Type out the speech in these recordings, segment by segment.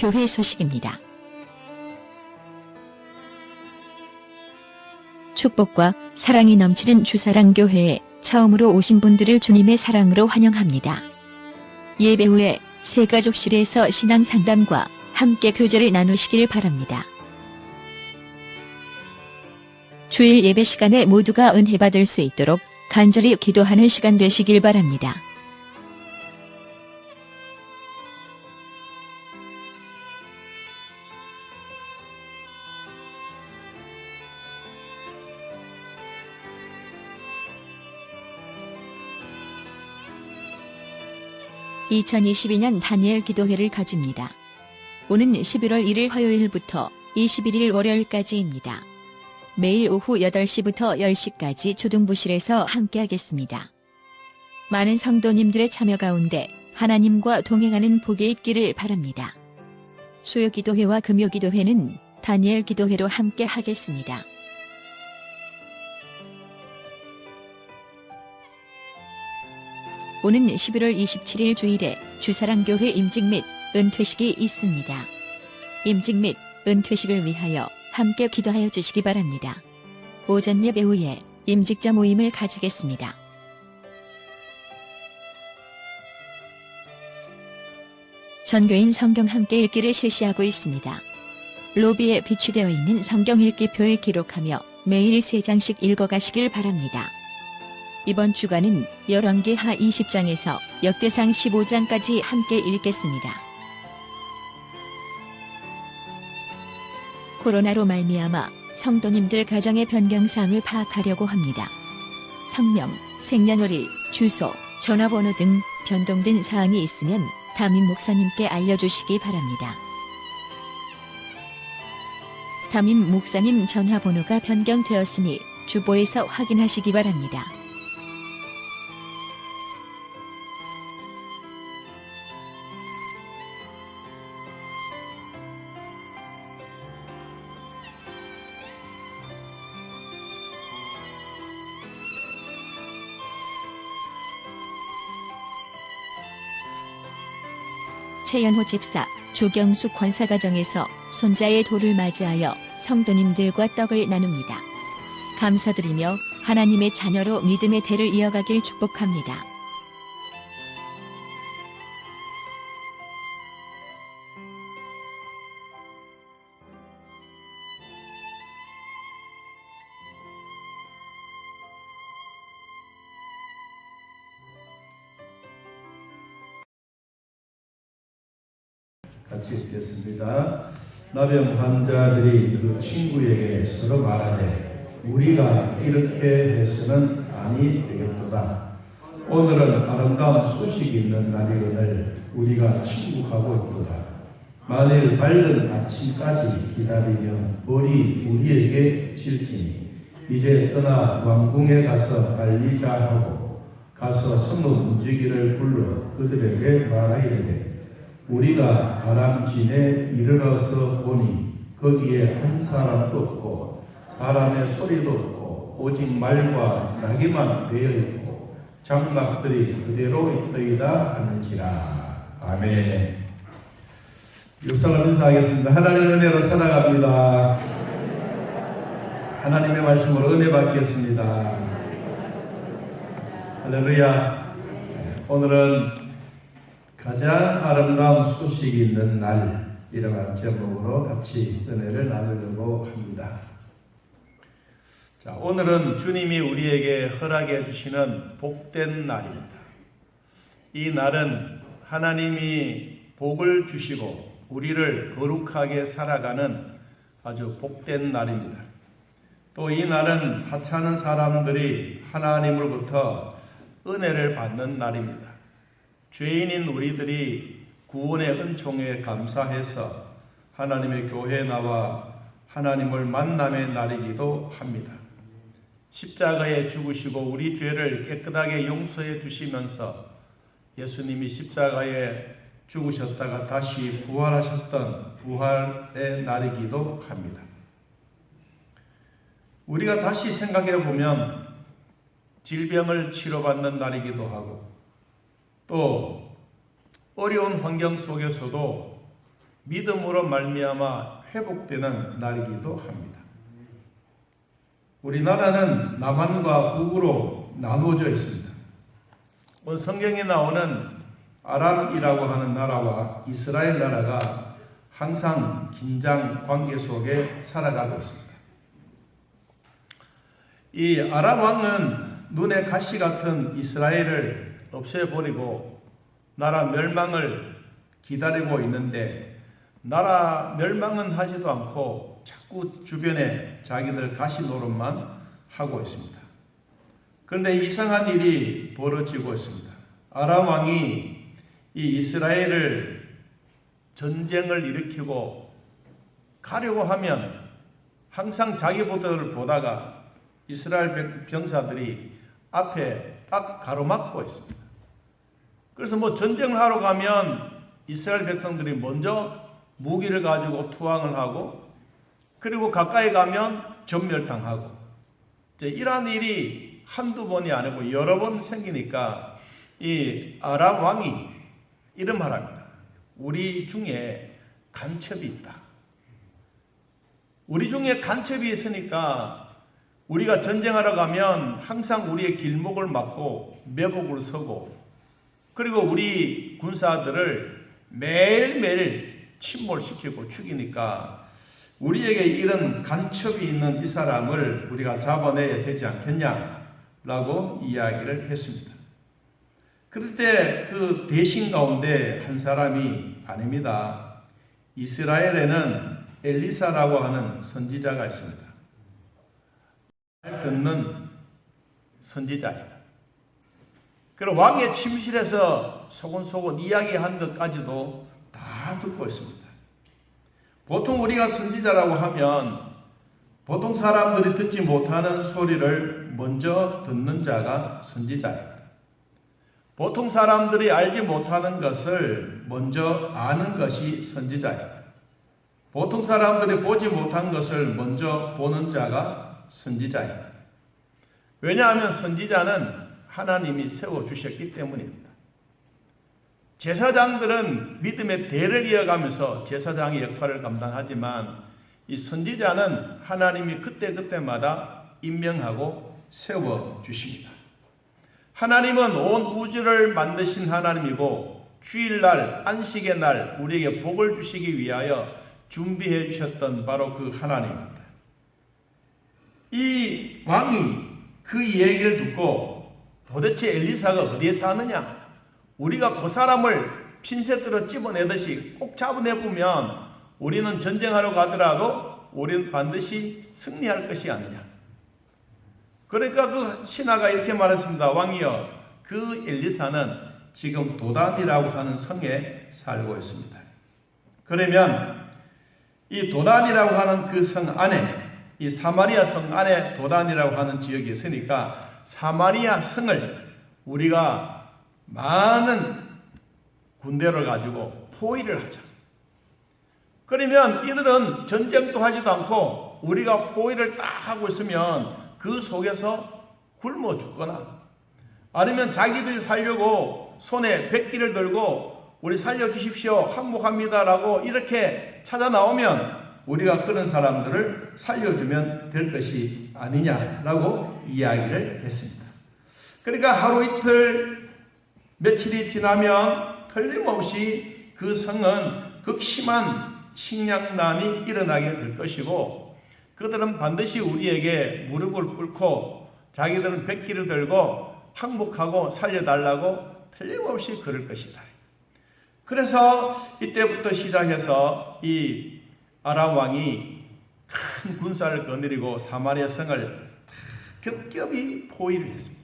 교회 소식입니다. 축복과 사랑이 넘치는 주사랑교회에 처음으로 오신 분들을 주님의 사랑으로 환영합니다. 예배 후에 새가족실에서 신앙 상담과 함께 교제를 나누시길 바랍니다. 주일 예배 시간에 모두가 은혜 받을 수 있도록 간절히 기도하는 시간 되시길 바랍니다. (2022년) 다니엘 기도회를 가집니다. 오는 11월 1일 화요일부터 21일 월요일까지입니다. 매일 오후 8시부터 10시까지 초등부실에서 함께하겠습니다. 많은 성도님들의 참여 가운데 하나님과 동행하는 복이 있기를 바랍니다. 수요기도회와 금요기도회는 다니엘 기도회로 함께 하겠습니다. 오는 11월 27일 주일에 주사랑교회 임직 및 은퇴식이 있습니다. 임직 및 은퇴식을 위하여 함께 기도하여 주시기 바랍니다. 오전 예배 후에 임직자 모임을 가지겠습니다. 전교인 성경 함께 읽기를 실시하고 있습니다. 로비에 비치되어 있는 성경 읽기표에 기록하며 매일 3장씩 읽어가시길 바랍니다. 이번 주간은 열왕기하 20장에서 역대상 15장까지 함께 읽겠습니다. 코로나로 말미암아 성도님들 가정의 변경사항을 파악하려고 합니다. 성명, 생년월일, 주소, 전화번호 등 변동된 사항이 있으면 담임 목사님께 알려주시기 바랍니다. 담임 목사님 전화번호가 변경되었으니 주보에서 확인하시기 바랍니다. 최연호 집사, 조경숙 권사가정에서 손자의 돌을 맞이하여 성도님들과 떡을 나눕니다. 감사드리며 하나님의 자녀로 믿음의 대를 이어가길 축복합니다. 같이 읽겠습니다. 나병 환자들이 그 친구에게 서로 말하되 우리가 이렇게 해서는 아니 되겠도다. 오늘은 아름다운 소식이 있는 날이거늘 우리가 친구하고 있도다. 만일 밝은 아침까지 기다리면 벌이 우리에게 질지니 이제 떠나 왕궁에 가서 알리자 하고 가서 성읍 문지기를 불러 그들에게 말하이르되 우리가 아람진에 이르러서 보니 거기에 한 사람도 없고 사람의 소리도 없고 오직 말과 나귀만 베어 있고 장막들이 그대로 있더이다 하는지라. 아멘. 육성을 인사하겠습니다. 하나님의 은혜로 살아갑니다. 하나님의 말씀으로 은혜 받겠습니다. 할렐루야. 오늘은 가장 아름다운 소식이 있는 날, 이러한 제목으로 같이 은혜를 나누려고 합니다. 자, 오늘은 주님이 우리에게 허락해 주시는 복된 날입니다. 이 날은 하나님이 복을 주시고 우리를 거룩하게 살아가는 아주 복된 날입니다. 또 이 날은 하찮은 사람들이 하나님으로부터 은혜를 받는 날입니다. 죄인인 우리들이 구원의 은총에 감사해서 하나님의 교회에 나와 하나님을 만남의 날이기도 합니다. 십자가에 죽으시고 우리 죄를 깨끗하게 용서해 주시면서 예수님이 십자가에 죽으셨다가 다시 부활하셨던 부활의 날이기도 합니다. 우리가 다시 생각해 보면 질병을 치료받는 날이기도 하고 또 어려운 환경 속에서도 믿음으로 말미암아 회복되는 날이기도 합니다. 우리나라는 남한과 북으로 나누어져 있습니다. 오늘 성경에 나오는 아람이라고 하는 나라와 이스라엘 나라가 항상 긴장 관계 속에 살아가고 있습니다. 이 아람 왕은 눈에 가시 같은 이스라엘을 없애버리고 나라 멸망을 기다리고 있는데 나라 멸망은 하지도 않고 자꾸 주변에 자기들 가시 노릇만 하고 있습니다. 그런데 이상한 일이 벌어지고 있습니다. 아람 왕이 이 이스라엘을 전쟁을 일으키고 가려고 하면 항상 자기 보도를 보다가 이스라엘 병사들이 앞에 딱 가로막고 있습니다. 그래서 뭐 전쟁을 하러 가면 이스라엘 백성들이 먼저 무기를 가지고 투항을 하고 그리고 가까이 가면 전멸당하고 이러한 일이 한두 번이 아니고 여러 번 생기니까 이 아람 왕이 이런 말합니다. 우리 중에 간첩이 있다. 우리 중에 간첩이 있으니까 우리가 전쟁하러 가면 항상 우리의 길목을 막고 매복을 서고 그리고 우리 군사들을 매일매일 침몰시키고 죽이니까 우리에게 이런 간첩이 있는 이 사람을 우리가 잡아내야 되지 않겠냐라고 이야기를 했습니다. 그럴 때 그 대신 가운데 한 사람이 아닙니다. 이스라엘에는 엘리사라고 하는 선지자가 있습니다. 듣는 선지자입니다. 그리고 왕의 침실에서 소곤소곤 이야기한 것까지도 다 듣고 있습니다. 보통 우리가 선지자라고 하면 보통 사람들이 듣지 못하는 소리를 먼저 듣는 자가 선지자입니다. 보통 사람들이 알지 못하는 것을 먼저 아는 것이 선지자입니다. 보통 사람들이 보지 못한 것을 먼저 보는 자가 선지자입니다. 왜냐하면 선지자는 하나님이 세워주셨기 때문입니다. 제사장들은 믿음의 대를 이어가면서 제사장의 역할을 감당하지만 이 선지자는 하나님이 그때그때마다 임명하고 세워주십니다. 하나님은 온 우주를 만드신 하나님이고 주일날 안식의 날 우리에게 복을 주시기 위하여 준비해 주셨던 바로 그 하나님입니다. 이 왕이 그 얘기를 듣고 도대체 엘리사가 어디에 사느냐? 우리가 그 사람을 핀셋으로 집어내듯이 꼭 잡아내보면 우리는 전쟁하러 가더라도 우리는 반드시 승리할 것이 아니냐. 그러니까 그 신하가 이렇게 말했습니다. 왕이여, 그 엘리사는 지금 도단이라고 하는 성에 살고 있습니다. 그러면 이 도단이라고 하는 그 성 안에 이 사마리아 성 안에 도단이라고 하는 지역이 있으니까 사마리아 성을 우리가 많은 군대를 가지고 포위를 하자. 그러면 이들은 전쟁도 하지도 않고 우리가 포위를 딱 하고 있으면 그 속에서 굶어 죽거나 아니면 자기들이 살려고 손에 백기를 들고 우리 살려주십시오 항복합니다라고 이렇게 찾아 나오면 우리가 그런 사람들을 살려주면 될 것이 아니냐라고 이야기를 했습니다. 그러니까 하루 이틀 며칠이 지나면 틀림없이 그 성은 극심한 식량난이 일어나게 될 것이고 그들은 반드시 우리에게 무릎을 꿇고 자기들은 백기를 들고 항복하고 살려달라고 틀림없이 그럴 것이다. 그래서 이때부터 시작해서 이 아람 왕이 큰 군사를 거느리고 사마리아 성을 겹겹이 포위를 했습니다.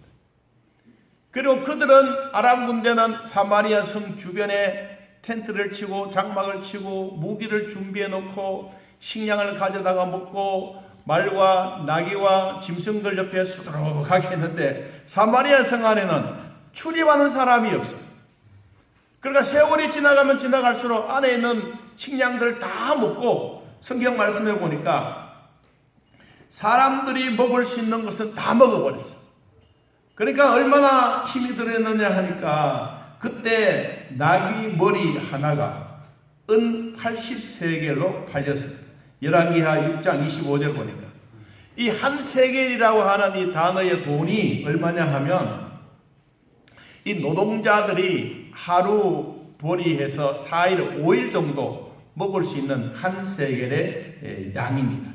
그리고 그들은 아람 군대는 사마리아 성 주변에 텐트를 치고 장막을 치고 무기를 준비해 놓고 식량을 가져다가 먹고 말과 나귀와 짐승들 옆에 수두룩하게 했는데 사마리아 성 안에는 출입하는 사람이 없어요. 그러니까 세월이 지나가면 지나갈수록 안에 있는 식량들 다 먹고 성경 말씀해 보니까 사람들이 먹을 수 있는 것은 다 먹어버렸어요. 그러니까 얼마나 힘이 들었느냐 하니까 그때 나귀 머리 하나가 은 80세겔로 팔렸습니다. 열왕기하 6장 25절 보니까 이 한 세겔이라고 하는 이 단어의 돈이 얼마냐 하면 이 노동자들이 하루 벌이해서 4일, 5일 정도 먹을 수 있는 한 세겔의 양입니다.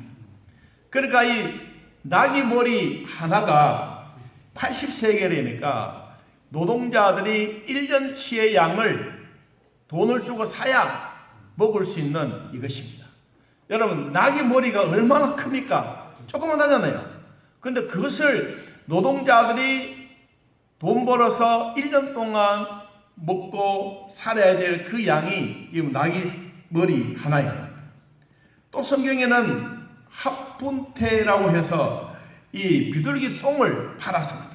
그러니까 이 나귀 머리 하나가 80세겔이니까 노동자들이 1년치의 양을 돈을 주고 사야 먹을 수 있는 이것입니다. 여러분, 나귀 머리가 얼마나 큽니까? 조그만하잖아요. 그런데 그것을 노동자들이 돈 벌어서 1년 동안 먹고 살아야 될 그 양이 이 나귀 머리 하나예요. 또 성경에는 합분태라고 해서 이 비둘기 똥을 팔았습니다.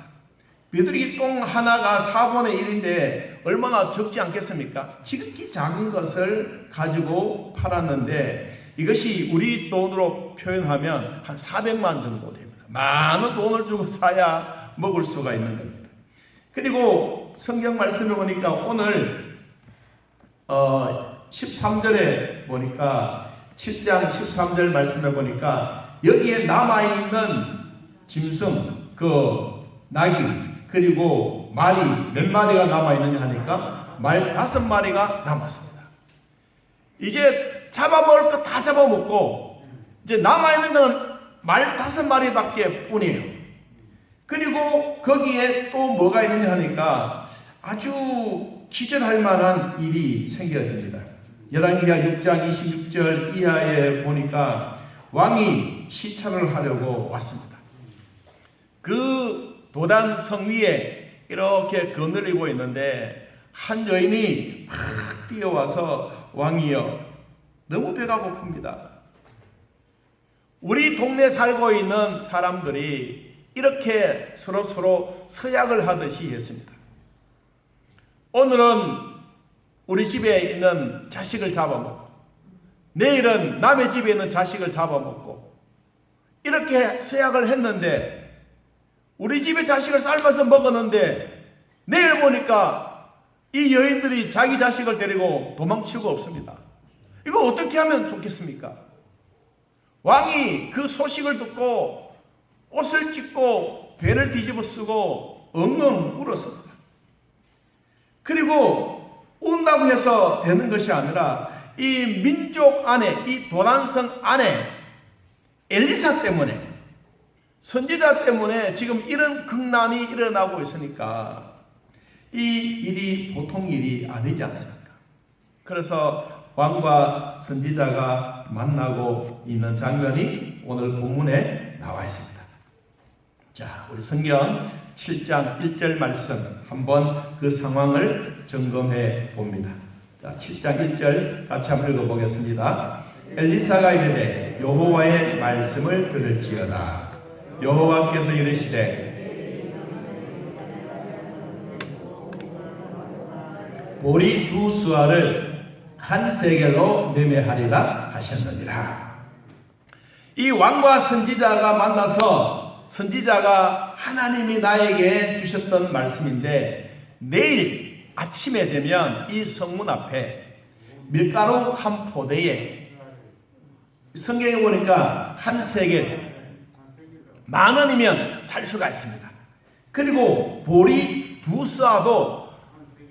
비둘기 똥 하나가 4분의 1인데 얼마나 적지 않겠습니까? 지극히 작은 것을 가지고 팔았는데 이것이 우리 돈으로 표현하면 한 400만 정도 됩니다. 많은 돈을 주고 사야 먹을 수가 있는 겁니다. 그리고 성경 말씀을 보니까 오늘 13절에 보니까 7장 13절 말씀에 보니까 여기에 남아있는 짐승, 그 나귀 그리고 말이 몇 마리가 남아있느냐 하니까 말 5마리가 남았습니다. 이제 잡아먹을 거 다 잡아먹고 이제 남아있는 건 말 5마리밖에 뿐이에요. 그리고 거기에 또 뭐가 있느냐 하니까 아주 기절할 만한 일이 생겨집니다. 열왕기하 6장 26절 이하에 보니까 왕이 시찰을 하려고 왔습니다. 그 도단 성 위에 이렇게 거느리고 있는데 한 여인이 막 뛰어와서 왕이여 너무 배가 고픕니다. 우리 동네 살고 있는 사람들이 이렇게 서로 서약을 하듯이 했습니다. 오늘은 우리 집에 있는 자식을 잡아먹고 내일은 남의 집에 있는 자식을 잡아먹고 이렇게 서약을 했는데 우리 집에 자식을 삶아서 먹었는데 내일 보니까 이 여인들이 자기 자식을 데리고 도망치고 없습니다. 이거 어떻게 하면 좋겠습니까? 왕이 그 소식을 듣고 옷을 찢고 배를 뒤집어 쓰고 엉엉 울었습니다. 그리고 운다고 해서 되는 것이 아니라 이 민족 안에 이 도단성 안에 엘리사 때문에 선지자 때문에 지금 이런 극난이 일어나고 있으니까 이 일이 보통 일이 아니지 않습니까? 그래서 왕과 선지자가 만나고 있는 장면이 오늘 본문에 나와 있습니다. 자, 우리 성경 7장 1절 말씀 한번 그 상황을 점검해 봅니다. 자, 7장 1절 같이 한번 읽어보겠습니다. 엘리사가 이르되 여호와의 말씀을 들을지어다. 여호와께서 이르시되 보리 2수아를 한 세겔로 매매하리라 하셨느니라. 이 왕과 선지자가 만나서 선지자가 하나님이 나에게 주셨던 말씀인데 내일 아침에 되면 이 성문 앞에 밀가루 한 포대에 성경에 보니까 한 세겔 10,000원이면 살 수가 있습니다. 그리고 보리 2수아도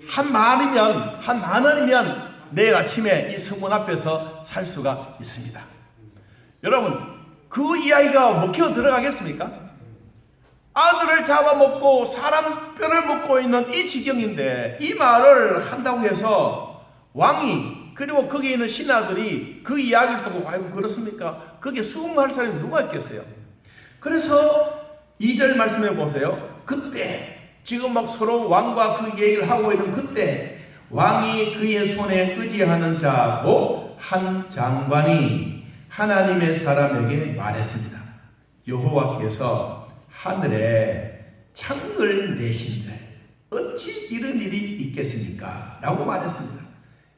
한 10,000원이면 내일 아침에 이 성문 앞에서 살 수가 있습니다. 여러분, 그 이야기가 먹혀 들어가겠습니까? 아들을 잡아먹고 사람 뼈를 먹고 있는 이 지경인데 이 말을 한다고 해서 왕이 그리고 거기에 있는 신하들이 그 이야기를 듣고 아이고 그렇습니까? 거기에 수긍할 사람이 누가 있겠어요? 그래서 2절 말씀해 보세요. 그때 지금 막 서로 왕과 그 얘기를 하고 있는 그때 왕이 그의 손에 의지하는 자 곧 한 장관이 하나님의 사람에게 말했습니다. 여호와께서 하늘에 창을 내신데 어찌 이런 일이 있겠습니까? 라고 말했습니다.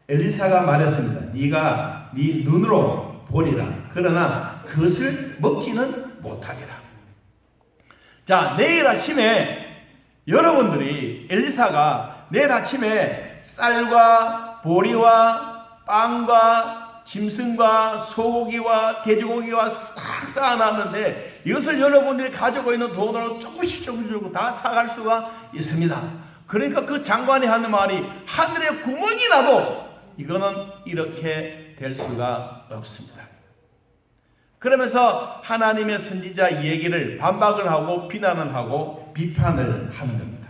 엘리사가 말했습니다. 네가 네 눈으로 보리라. 그러나 그것을 먹지는 못하리라. 자, 내일 아침에 여러분들이 엘리사가 내일 아침에 쌀과 보리와 빵과 짐승과 소고기와 돼지고기와 싹 쌓아놨는데 이것을 여러분들이 가지고 있는 돈으로 조금씩 다 사갈 수가 있습니다. 그러니까 그 장관이 하는 말이 하늘에 구멍이 나도 이거는 이렇게 될 수가 없습니다. 그러면서 하나님의 선지자 얘기를 반박을 하고 비난을 하고 비판을 하는 겁니다.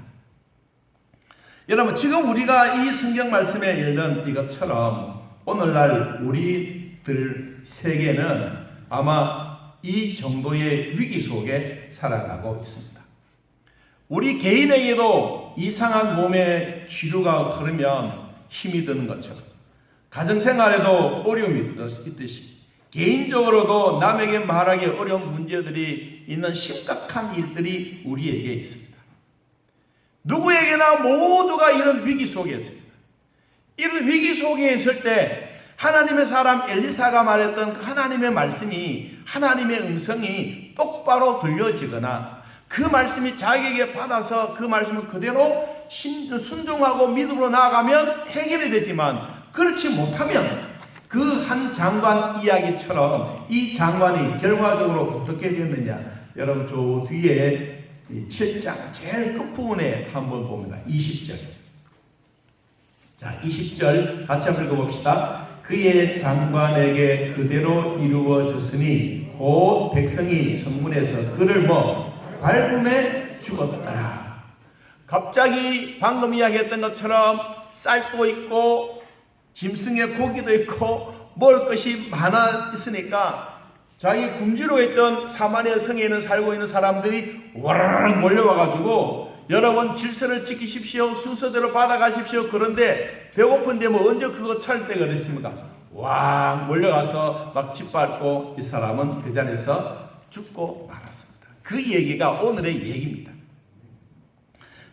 여러분, 지금 우리가 이 성경 말씀에 읽은 이것처럼 오늘날 우리들 세계는 아마 이 정도의 위기 속에 살아가고 있습니다. 우리 개인에게도 이상한 몸의 기류가 흐르면 힘이 드는 것처럼 가정생활에도 어려움이 있듯이 개인적으로도 남에게 말하기 어려운 문제들이 있는 심각한 일들이 우리에게 있습니다. 누구에게나 모두가 이런 위기 속에 있습니다. 이런 위기 속에 있을 때 하나님의 사람 엘리사가 말했던 그 하나님의 말씀이, 하나님의 음성이 똑바로 들려지거나 그 말씀이 자기에게 받아서 그 말씀을 그대로 순종하고 믿음으로 나아가면 해결이 되지만 그렇지 못하면 그 한 장관 이야기처럼 이 장관이 결과적으로 어떻게 됐느냐, 여러분 저 뒤에 7장 제일 끝부분에 한번 봅니다. 20절. 자, 20절 같이 한번 읽어봅시다. 그의 장관에게 그대로 이루어졌으니 곧 백성이 성문에서 그를 밟음에 죽었더라. 갑자기 방금 이야기했던 것처럼 쌀도 있고 짐승의 고기도 있고 먹을 것이 많아 있으니까 자기 굶주려 있던 사마리아 성에는 살고 있는 사람들이 와르르 몰려와가지고 여러분 질서를 지키십시오, 순서대로 받아가십시오. 그런데 배고픈데 언제 그거 찾을 때가 됐습니까? 와 몰려가서 막 짓밟고 이 사람은 그 자리에서 죽고 말았습니다. 그 얘기가 오늘의 얘기입니다.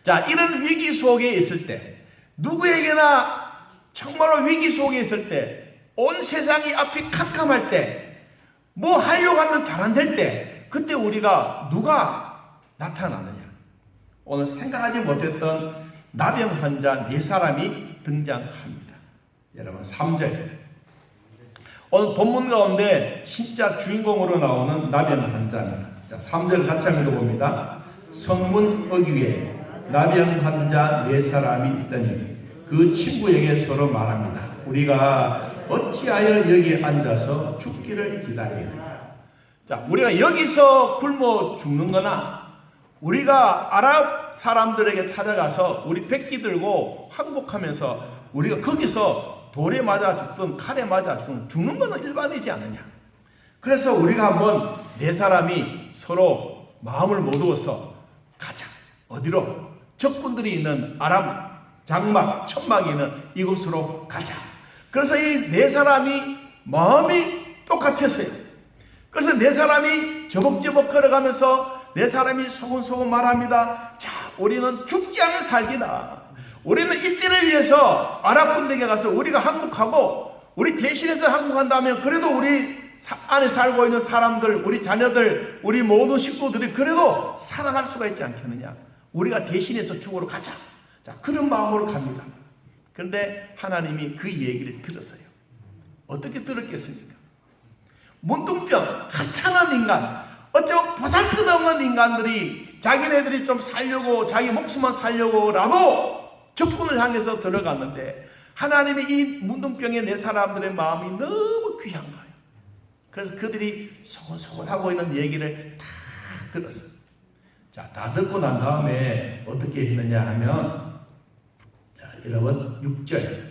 자, 이런 위기 속에 있을 때 누구에게나 정말로 위기 속에 있을 때 온 세상이 앞이 캄캄할 때 뭐 하려고 하면 잘 안 될 때 그때 우리가 누가 나타나느냐? 오늘 생각하지 못했던 나병 환자 4사람이 등장합니다. 여러분 3절 오늘 본문 가운데 진짜 주인공으로 나오는 나병 환자입니다. 자, 3절 같이 한번 읽어봅니다. 성문 어귀에 나병 환자 4사람이 있더니 그 친구에게 서로 말합니다. 우리가 어찌하여 여기에 앉아서 죽기를 기다리느냐. 자, 우리가 여기서 굶어 죽는 거나 우리가 아랍 사람들에게 찾아가서 우리 백기 들고 항복하면서 우리가 거기서 돌에 맞아 죽든 칼에 맞아 죽는 거는 일반이지 않느냐. 그래서 우리가 한번 4사람이 서로 마음을 모두어서 가자. 어디로? 적군들이 있는 아랍 장막, 천막이 있는 이곳으로 가자. 그래서 이 4사람이 마음이 똑같았어요. 그래서 4사람이 저벅저벅 걸어가면서 4사람이 소곤소곤 말합니다. 자, 우리는 죽지 않으면 살기다. 우리는 이때를 위해서 아랍군에게 가서 우리가 항복하고 우리 대신해서 항복한다면 그래도 우리 안에 살고 있는 사람들, 우리 자녀들, 우리 모든 식구들이 그래도 살아날 수가 있지 않겠느냐. 우리가 대신해서 죽으러 가자. 자, 그런 마음으로 갑니다. 그런데 하나님이 그 얘기를 들었어요. 어떻게 들었겠습니까? 문둥병, 가찬한 인간, 어쩌면 보잘것없는 인간들이 자기네들이 좀 살려고 자기 목숨만 살려고라도 적군을 향해서 들어갔는데 하나님이 이 문둥병의 4사람들의 마음이 너무 귀한 거예요. 그래서 그들이 소곤소곤하고 있는 얘기를 다 들었어요. 자, 다 듣고 난 다음에 어떻게 했느냐 하면 여러분 6절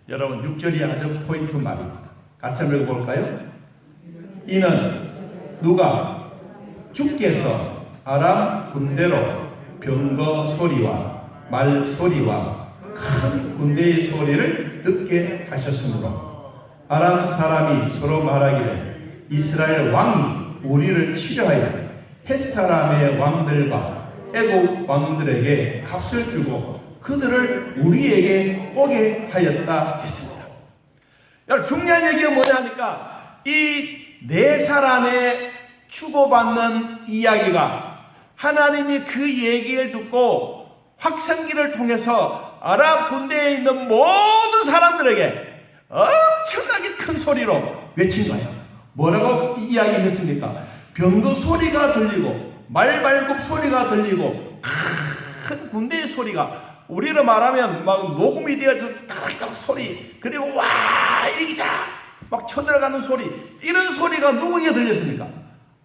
여러분 6절이 아주 포인트 말입니다. 같이 한번 읽어볼까요? 이는 누가 주께서 아람 군대로 병거 소리와 말 소리와 큰 군대의 소리를 듣게 하셨으므로 아람 사람이 서로 말하기를 이스라엘 왕이 우리를 치려하여 헷 사람의 왕들과 애국 왕들에게 값을 주고 그들을 우리에게 오게 하였다 했습니다. 여러분 중요한 얘기가 뭐냐 하니까 이 4사람의 추고받는 이야기가 하나님이 그 얘기를 듣고 확성기를 통해서 아랍 군대에 있는 모든 사람들에게 엄청나게 큰 소리로 외친 거야. 뭐라고 이야기했습니까? 병거 소리가 들리고 말발굽 소리가 들리고 큰 군대의 소리가, 우리로 말하면 막 녹음이 되어서 따닥따닥 소리, 그리고 와 이기자 막 쳐들어가는 소리, 이런 소리가 누구에게 들렸습니까?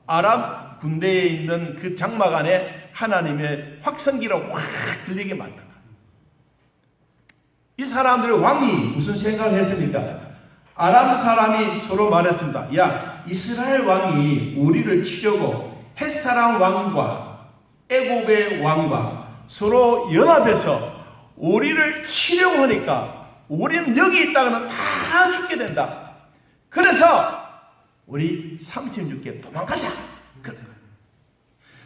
아람 군대에 있는 그 장막 안에 하나님의 확성기로 확 들리게 만든다. 이 사람들의 왕이 무슨 생각을 했습니까? 아람 사람이 서로 말했습니다. 야, 이스라엘 왕이 우리를 치려고 햇사람 왕과 애굽의 왕과 서로 연합해서 우리를 치려고 하니까 우리는 여기 있다가는 다 죽게 된다. 그래서 우리 36개 도망가자.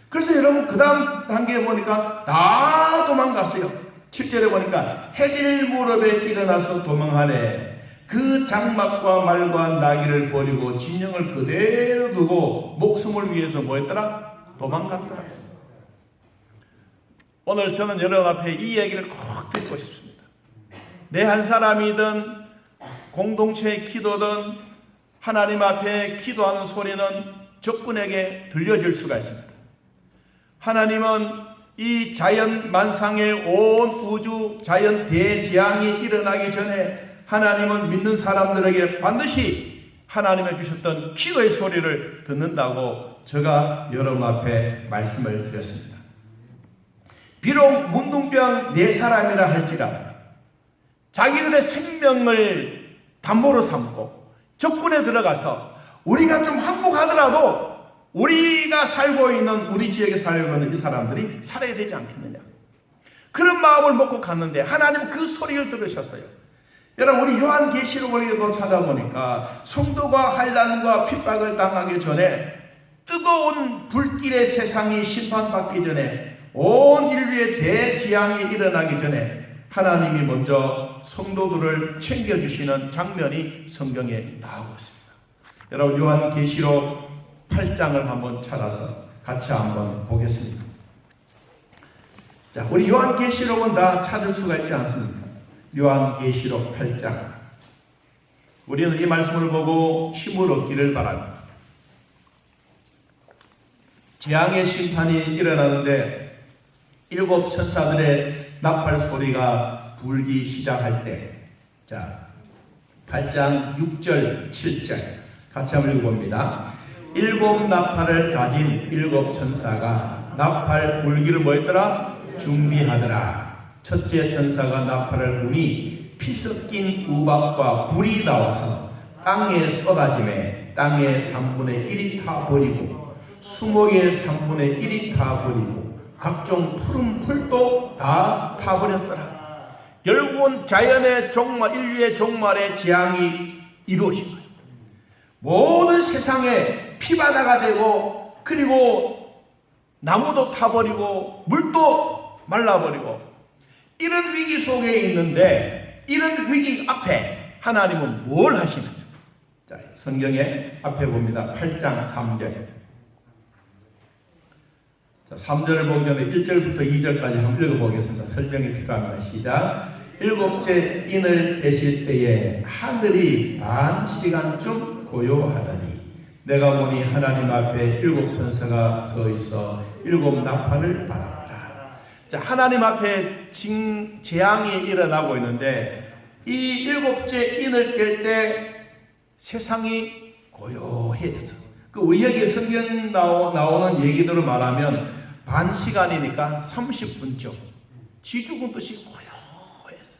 그래서 여러분 그 다음 단계에 보니까 다 도망갔어요. 7절에 보니까 해질 무렵에 일어나서 도망하네. 그 장막과 말과 나귀를 버리고 진영을 그대로 두고 목숨을 위해서 뭐했더라? 도망갔더라. 오늘 저는 여러분 앞에 이 얘기를 꼭 듣고 싶습니다. 내 한 사람이든 공동체의 기도든 하나님 앞에 기도하는 소리는 적군에게 들려질 수가 있습니다. 하나님은 이 자연 만상의 온 우주 자연 대재앙이 일어나기 전에 하나님은 믿는 사람들에게 반드시 하나님의 주셨던 기도의 소리를 듣는다고 제가 여러분 앞에 말씀을 드렸습니다. 비록 문둥병 4사람이라 할지라도 자기들의 생명을 담보로 삼고 적군에 들어가서 우리가 좀 항복하더라도 우리가 살고 있는, 우리 지역에 살고 있는 이 사람들이 살아야 되지 않겠느냐, 그런 마음을 먹고 갔는데 하나님 그 소리를 들으셨어요. 여러분, 우리 요한계시록에도 찾아보니까 성도가 환난과 핍박을 당하기 전에, 뜨거운 불길의 세상이 심판받기 전에, 온 인류의 대지향이 일어나기 전에 하나님이 먼저 성도들을 챙겨주시는 장면이 성경에 나오고 있습니다. 여러분, 요한계시록 8장을 한번 찾아서 같이 한번 보겠습니다. 자, 우리 요한계시록은 다 찾을 수가 있지 않습니까? 요한계시록 8장. 우리는 이 말씀을 보고 힘을 얻기를 바랍니다. 재앙의 심판이 일어나는데 7 천사들의 나팔 소리가 불기 시작할 때, 자, 8장 6절 7절 같이 한번 읽어봅니다. 7 나팔을 가진 7 천사가 나팔 불기를 뭐했더라? 준비하더라. 첫째 천사가 나팔을 부니 피 섞인 우박과 불이 나와서 땅에 쏟아지매 땅의 3분의 1이 타버리고 수목의 3분의 1이 타버리고 각종 푸른 풀도 다 타버렸더라. 결국은 자연의 종말, 인류의 종말의 재앙이 이루어진 거예요. 모든 세상에 피바다가 되고, 그리고 나무도 타버리고 물도 말라버리고, 이런 위기 속에 있는데 이런 위기 앞에 하나님은 뭘 하시는지, 자, 성경에 앞에 봅니다. 8장 3절. 자, 3절을 보기 전에 1절부터 2절까지 한번 읽어보겠습니다. 설명이 필요합니다. 시작. 7째 인을 떼실 때에 하늘이 반 시간쯤 고요하더니 내가 보니 하나님 앞에 7 천사가 서 있어 7 나팔을 받았더라. 자, 하나님 앞에 재앙이 일어나고 있는데 이 7째 인을 뗄 때 세상이 고요해졌어. 그 여기 성경 나오는 얘기대로 말하면 반 시간이니까 30분쯤 쥐죽은 듯이 고요했어.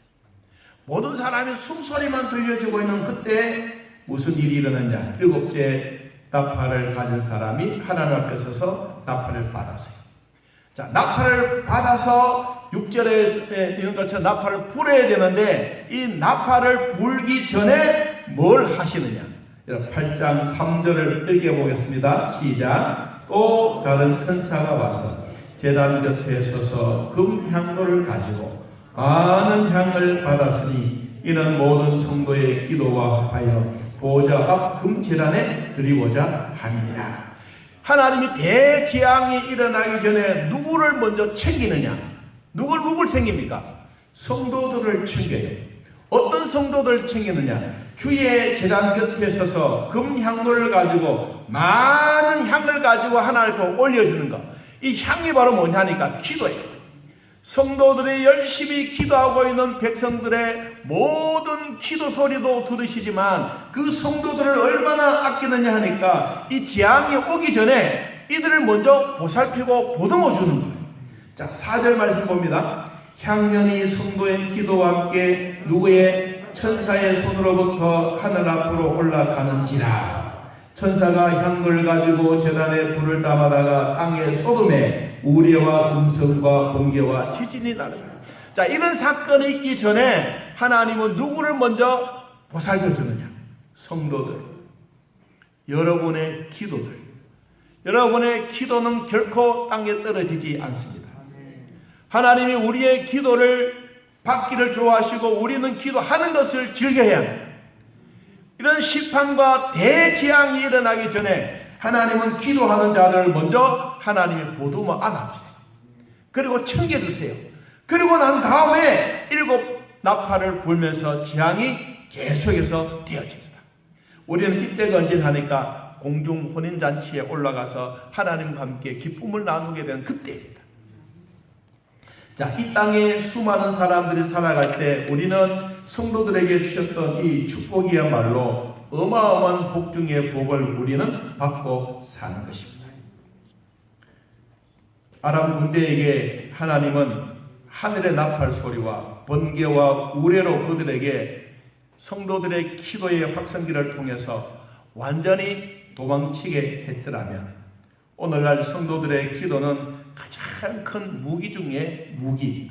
모든 사람이 숨소리만 들려지고 있는 그때 무슨 일이 일어났냐? 7째 나팔을 가진 사람이 하나님 앞에 서서 나팔을 받았어요. 자, 나팔을 받아서 6절에 있는 것처럼 나팔을 불어야 되는데 이 나팔을 불기 전에 뭘 하시느냐? 8장 3절을 읽어보겠습니다. 시작. 또 다른 천사가 와서 제단 곁에 서서 금향로를 가지고 많은 향을 받았으니 이는 모든 성도의 기도와 합하여 보좌 앞 금제단에 드리고자 함이라. 하나님이 대재앙이 일어나기 전에 누구를 먼저 챙기느냐? 누굴 챙깁니까? 성도들을 챙겨요. 어떤 성도들을 챙기느냐? 주의 제단 곁에 서서 금향로를 가지고 많은 향을 가지고 하나님께 올려주는 것. 이 향이 바로 뭐냐니까 기도예요. 성도들이 열심히 기도하고 있는 백성들의 모든 기도 소리도 들으시지만 그 성도들을 얼마나 아끼느냐 하니까 이 재앙이 오기 전에 이들을 먼저 보살피고 보듬어 주는 거예요. 자, 4절 말씀 봅니다. 향연이 성도의 기도와 함께 누구의 천사의 손으로부터 하늘 앞으로 올라가는지라. 천사가 향을 가지고 제단에 불을 담아다가 땅에 쏟음에 우레와 음성과 번개와 지진이 나더라. 자, 이런 사건이 있기 전에 하나님은 누구를 먼저 보살펴 주느냐? 성도들. 여러분의 기도들. 여러분의 기도는 결코 땅에 떨어지지 않습니다. 하나님이 우리의 기도를 받기를 좋아하시고 우리는 기도하는 것을 즐겨야 합니다. 이런 심판과 대재앙이 일어나기 전에 하나님은 기도하는 자들을 먼저 하나님이 보듬어 안아주세요. 그리고 챙겨주세요. 그리고 난 다음에 7 나팔을 불면서 재앙이 계속해서 되어집니다. 우리는 이때가 언제하니까 공중 혼인잔치에 올라가서 하나님과 함께 기쁨을 나누게 되는 그때입니다. 자, 이 땅에 수많은 사람들이 살아갈 때 우리는 성도들에게 주셨던 이 축복이야말로 어마어마한 복 중의 복을 우리는 받고 사는 것입니다. 아람 군대에게 하나님은 하늘의 나팔 소리와 번개와 우레로 그들에게 성도들의 기도의 확성기를 통해서 완전히 도망치게 했더라면 오늘날 성도들의 기도는 가장 큰 무기 중에 무기.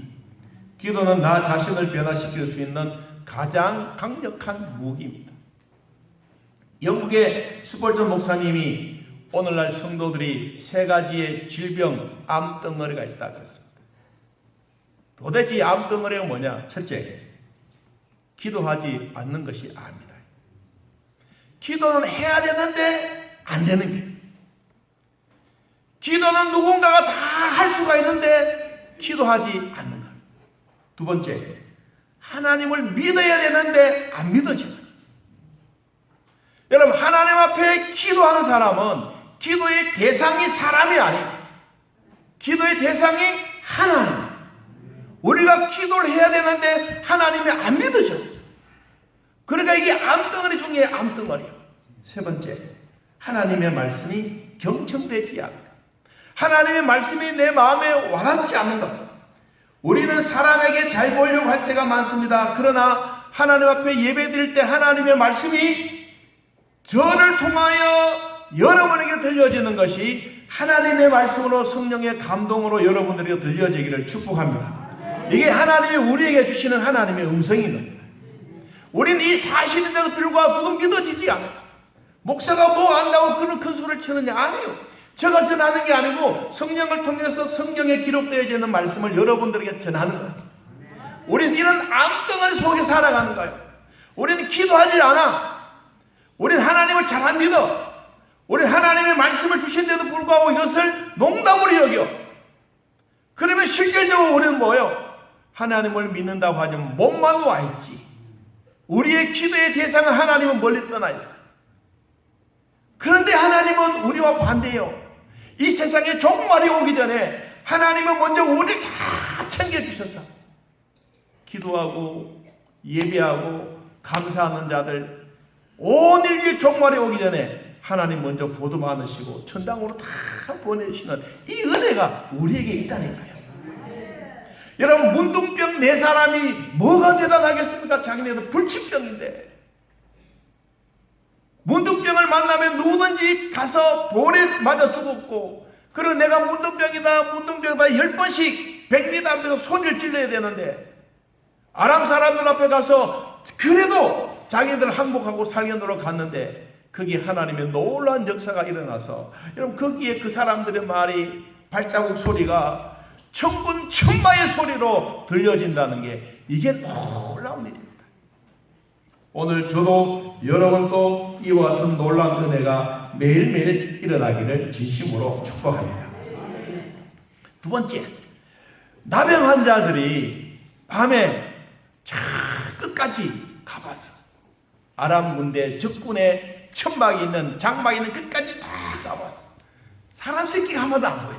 기도는 나 자신을 변화시킬 수 있는 가장 강력한 무기입니다. 영국의 스폴전 목사님이 오늘날 성도들이 3가지의 질병, 암덩어리가 있다 그랬습니다. 도대체 암덩어리가 뭐냐? 첫째, 기도하지 않는 것이 암이다. 기도는 해야 되는데 안 되는 게. 기도는 누군가가 다 할 수가 있는데 기도하지 않는 것. 2번째, 하나님을 믿어야 되는데 안 믿어진다. 여러분, 하나님 앞에 기도하는 사람은 기도의 대상이 사람이 아니에요. 기도의 대상이 하나님. 우리가 기도를 해야 되는데 하나님이 안 믿어져요. 그러니까 이게 암덩어리 중에 암덩어리예요. 3번째, 하나님의 말씀이 경청되지 않는다. 하나님의 말씀이 내 마음에 와닿지 않는다. 우리는 사람에게 잘 보이려고 할 때가 많습니다. 그러나 하나님 앞에 예배 드릴 때 하나님의 말씀이 저를 통하여 여러분에게 들려지는 것이 하나님의 말씀으로 성령의 감동으로 여러분들에게 들려지기를 축복합니다. 이게 하나님이 우리에게 주시는 하나님의 음성인 겁니다. 우리는 이 사실인데도 불구하고 그건 믿어지지 않아요. 목사가 뭐 안다고 그런 큰 소리를 치느냐? 아니에요. 제가 전하는 게 아니고 성령을 통해서 성경에 기록되어 있는 말씀을 여러분들에게 전하는 거예요. 우리는 이런 암덩어리 속에 살아가는 거예요. 우리는 기도하지 않아. 우리는 하나님을 잘 안 믿어. 우리는 하나님의 말씀을 주신데도 불구하고 이것을 농담으로 여겨. 그러면 실질적으로 우리는 뭐예요? 하나님을 믿는다고 하지만 몸만 와 있지. 우리의 기도의 대상은 하나님은 멀리 떠나 있어. 그런데 하나님은 우리와 반대예요. 이 세상에 종말이 오기 전에 하나님은 먼저 우리를 다 챙겨주셔서 기도하고 예배하고 감사하는 자들 온 인류의 종말이 오기 전에 하나님 먼저 보듬어 안으시고 천당으로 다 보내시는 이 은혜가 우리에게 있다니까요. 여러분, 문둥병 4사람이 뭐가 대단하겠습니까? 자기네도 불치병인데 문둥병을 만나면 누구든지 가서 돌에 맞아 죽었고, 그리고 내가 문둥병이다 10번씩 100m 앞에서 소리를 질러야 되는데 아람 사람들 앞에 가서 그래도 자기들 항복하고 살려놓으러 갔는데 거기에 하나님의 놀라운 역사가 일어나서, 여러분, 거기에 그 사람들의 말이 발자국 소리가 천군 천마의 소리로 들려진다는 게 이게 놀라운 일입니다. 오늘 저도 여러분도 이와 같은 놀라운 은혜가 매일매일 일어나기를 진심으로 축복합니다. 2번째, 나병 환자들이 밤에 자 끝까지 가봤어. 아람 군대 적군의 천막이 있는 장막이 있는 끝까지 다 가봤어. 사람 새끼가 하나도 안 보여.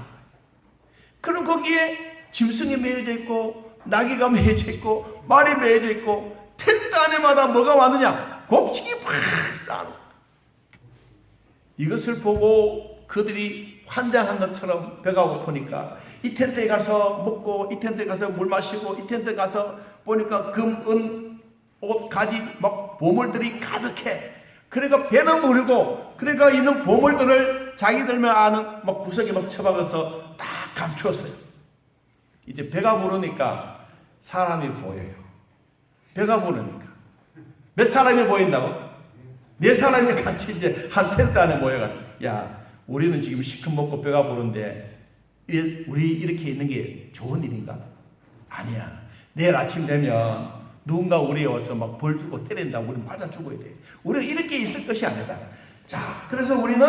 그럼 거기에 짐승이 매여져 있고 나귀가 매여져 있고 말이 매여져 있고 텐트 안에마다 뭐가 많으냐? 곡식이 팍 쌓아. 이것을 보고 그들이 환장한 것처럼 배가 고프니까 이 텐트에 가서 먹고 이 텐트에 가서 물 마시고 이 텐트에 가서 보니까 금, 은, 옷, 가지 막 보물들이 가득해. 그러니까 배는 부르고 그러니까 있는 보물들을 자기들만 아는 막 구석에 막 처박아서 다 감추었어요. 이제 배가 부르니까 사람이 보여요. 배가 부르니까 몇 사람이 보인다고? 네 사람이 같이 이제 한 텐트 안에 모여가지고, 야, 우리는 지금 시큼 먹고 배가 부른데 우리 이렇게 있는 게 좋은 일인가? 아니야. 내일 아침 되면 누군가 우리에 와서 막 벌 주고 때린다. 우리 맞아 죽어야 돼. 우리가 이렇게 있을 것이 아니다. 자, 그래서 우리는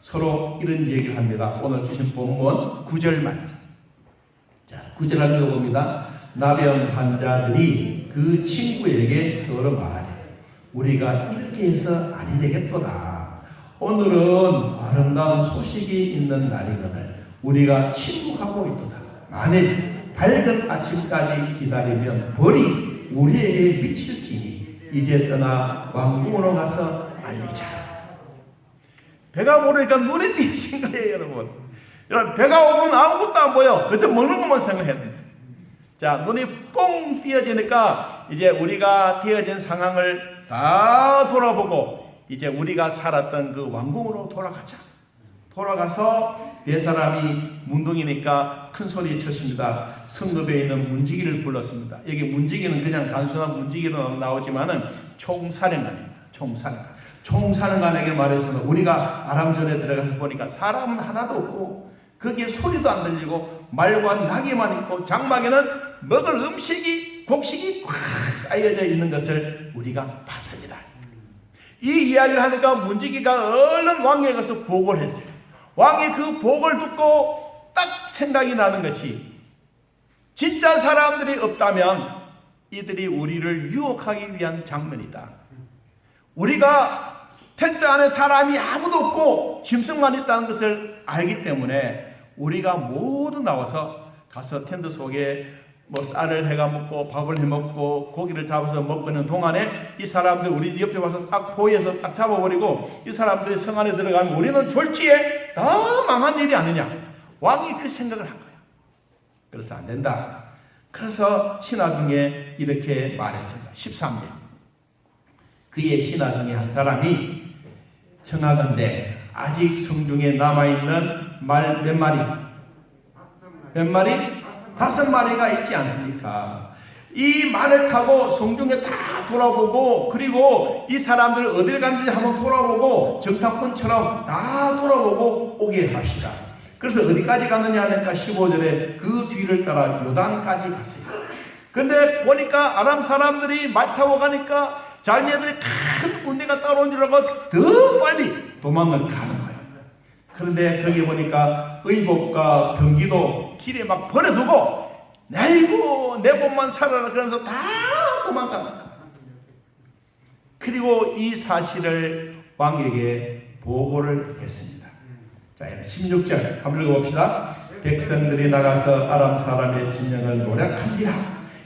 서로 이런 얘기를 합니다. 오늘 주신 본문 9절 말씀. 자, 9절 한번 읽어봅니다. 나병 환자들이 그 친구에게 서로 말하되 우리가 이렇게 해서 아니 되겠도다. 오늘은 아름다운 소식이 있는 날이거늘 우리가 침묵하고 있도다. 만일 밝은 아침까지 기다리면 벌이 우리에게 미칠지니 이제 떠나 왕궁으로 가서 알리자. 배가 부르니까 눈이 띄신 거예요, 여러분. 여러분, 배가 오면 아무것도 안 보여. 그때 먹는 것만 생각했는데. 자, 눈이 뽕 띄어지니까 이제 우리가 띄어진 상황을 다 돌아보고 이제 우리가 살았던 그 왕궁으로 돌아가자. 돌아가서 네 사람이 문둥이니까 큰 소리 쳤습니다. 성읍에 있는 문지기를 불렀습니다. 여기 문지기는 그냥 단순한 문지기로 나오지만은 총사령관입니다. 총사령관에게 말해서는 우리가 아람전에 들어가서 보니까 사람은 하나도 없고 거기에 소리도 안 들리고 말과 나귀만 있고 장막에는 먹을 음식이 곡식이 꽉 쌓여져 있는 것을 우리가 봤습니다. 이 이야기를 하니까 문지기가 얼른 왕에게 가서 보고를 했어요. 왕이 그 보고를 듣고 딱 생각이 나는 것이 진짜 사람들이 없다면 이들이 우리를 유혹하기 위한 장면이다. 우리가 텐트 안에 사람이 아무도 없고 짐승만 있다는 것을 알기 때문에 우리가 모두 나와서 가서 텐트 속에 뭐 쌀을 해가 먹고 밥을 해 먹고 고기를 잡아서 먹고 있는 동안에 이 사람들 우리 옆에 와서 딱 포위해서 딱 잡아버리고 이 사람들이 성 안에 들어가면 우리는 졸지에 다 망한 일이 아니냐. 왕이 그 생각을 한 거예요. 그래서 안 된다. 그래서 신하 중에 이렇게 말했습니다. 13년 그의 신하 중에 한 사람이 청하건대 아직 성중에 남아있는 말 몇 마리? 몇 마리? 5마리가 있지 않습니까? 이 말을 타고 성중에 다 돌아보고 그리고 이 사람들 어딜 갔는지 한번 돌아보고 정탐꾼처럼 다 돌아보고 오게 합시다. 그래서 어디까지 갔느냐 하니까 15절에 그 뒤를 따라 요단까지 갔어요. 근데 보니까 아람 사람들이 말 타고 가니까 자기네들이 큰 군대가 따라온 줄 알고 더 빨리 도망을 가는 거예요. 그런데 거기 보니까 의복과 병기도 길에 막 버려두고 아이고 내 몸만 살아라 그러면서 다 도망가는 거예요. 그리고 이 사실을 왕에게 보고를 했습니다. 자, 16절 한번 읽어봅시다. 백성들이 나가서 아람 사람의 진영을 노략한지라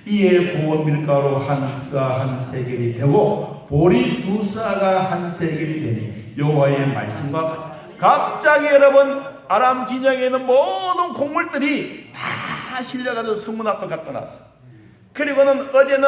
이에 고운 밀가루 한 싸 한 세겔이 되고 보리 2싸가 한 세겔이 되니 여호와의 말씀과 같다. 갑자기 여러분 아람 진영에 있는 모든 곡물들이 다 실려가지고 성문 앞에 갖다 놨어. 그리고는 어제는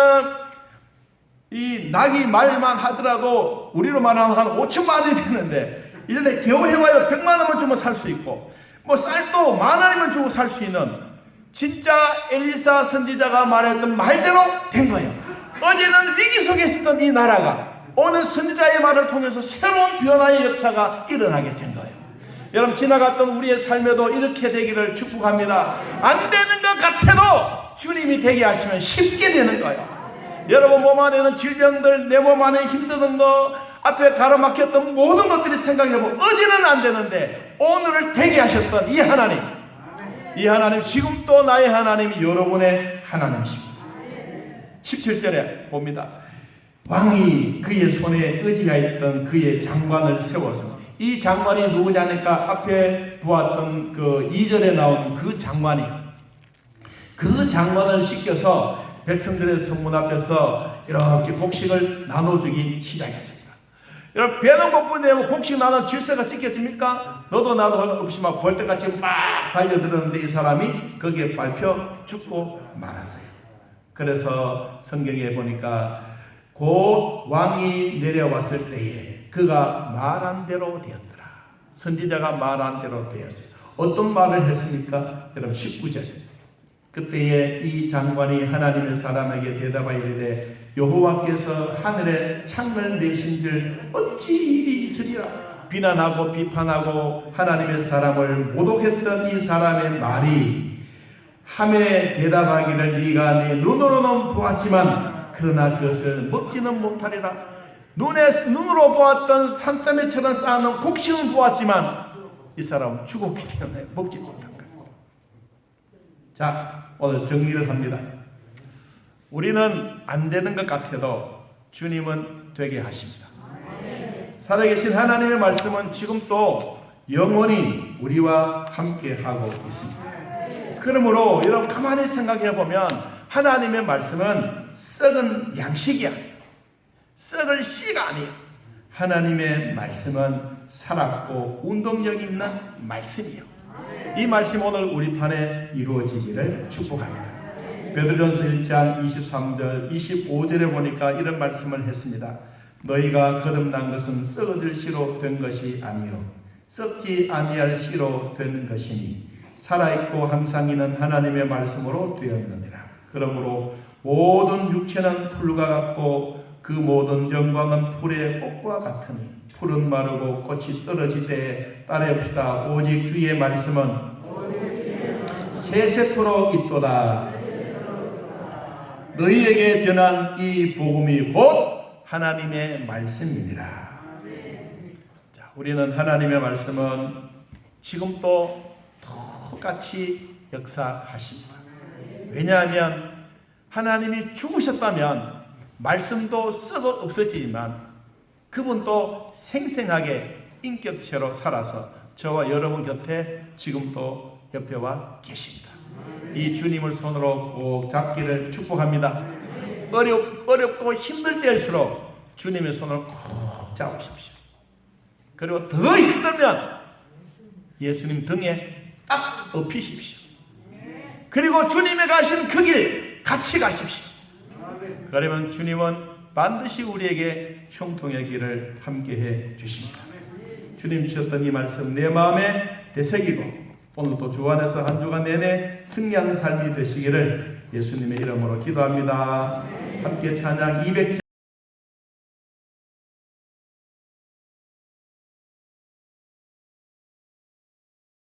이 낙이 말만 하더라도 우리로 말하면 한 5천만 원이 되는데 이제 겨우 해와요 100만 원만 주면 살 수 있고 뭐 쌀도 10,000원이면 주고 살 수 있는 진짜 엘리사 선지자가 말했던 말대로 된 거예요. 어제는 위기 속에 있었던 이 나라가 오늘 선지자의 말을 통해서 새로운 변화의 역사가 일어나게 된 거예요. 여러분 지나갔던 우리의 삶에도 이렇게 되기를 축복합니다. 안 되는 것 같아도 주님이 되게 하시면 쉽게 되는 거예요. 여러분 몸 안에는 질병들, 내 몸 안에 힘드는 거, 앞에 가로막혔던 모든 것들이 생각해보면 어제는 안 되는데 오늘을 되게 하셨던 이 하나님, 이 하나님 지금 또 나의 하나님이 여러분의 하나님이십니다. 17절에 봅니다. 왕이 그의 손에 의지하였던 그의 장관을 세워서, 이 장관이 누구냐니까 앞에 보았던 그 2절에 나오는 그 장관을 시켜서 백성들의 성문 앞에서 이렇게 곡식을 나눠주기 시작했습니다. 여러분, 배는 고픈데 곡식 나눠 질서가 지켜집니까? 너도 나도 없이 막 벌떼같이 막 달려들었는데 이 사람이 거기에 밟혀 죽고 말았어요. 그래서 성경에 보니까 곧 왕이 내려왔을 때에 그가 말한 대로 되었더라. 선지자가 말한 대로 되었어요. 어떤 말을 했습니까? 여러분 19절. 그때에 이 장관이 하나님의 사람에게 대답하여 이르되 여호와께서 하늘에 창을 내신 줄 어찌 일이 있으리라. 비난하고 비판하고 하나님의 사람을 모독했던 이 사람의 말이 함에 대답하기를 네가 네 눈으로는 보았지만 그러나 그것을 먹지는 못하리라. 눈으로 보았던 산더미처럼 쌓아놓은 곡식은 보았지만 이 사람은 죽었기 때문에 먹지 못한 거예요. 자, 오늘 정리를 합니다. 우리는 안 되는 것 같아도 주님은 되게 하십니다. 살아계신 하나님의 말씀은 지금 또 영원히 우리와 함께 하고 있습니다. 그러므로 여러분 가만히 생각해 보면 하나님의 말씀은 썩은 양식이 아니에요. 썩을 씨가 아니에요. 하나님의 말씀은 살았고 운동력 있는 말씀이에요. 이 말씀 오늘 우리 판에 이루어지기를 축복합니다. 베드로전서 1장 23절 25절에 보니까 이런 말씀을 했습니다. 너희가 거듭난 것은 썩어질 씨로 된 것이 아니요 썩지 아니할 씨로 된 것이니 살아있고 항상 있는 하나님의 말씀으로 되었느니라. 그러므로 모든 육체는 풀과 같고 그 모든 영광은 풀의 꽃과 같으니 풀은 마르고 꽃이 떨어질 때에 따라옵시다. 오직 주의 말씀은 세세토록 있도다. 너희에게 전한 이 복음이 곧 하나님의 말씀이니라. 자, 우리는 하나님의 말씀은 지금도 똑같이 역사하십니다. 왜냐하면 하나님이 죽으셨다면 말씀도 썩어 없어지지만 그분도 생생하게 인격체로 살아서 저와 여러분 곁에 지금도 옆에 와 계십니다. 이 주님을 손으로 꼭 잡기를 축복합니다. 어렵고 힘들 때일수록 주님의 손을 꼭 잡으십시오. 그리고 더 힘들면 예수님 등에 딱 업히십시오. 그리고 주님이 가신 그 길 같이 가십시오. 그러면 주님은 반드시 우리에게 형통의 길을 함께해 주십니다. 주님 주셨던 이 말씀 내 마음에 되새기고 오늘도 주 안에서 한 주간 내내 승리하는 삶이 되시기를 예수님의 이름으로 기도합니다. 함께 찬양 200절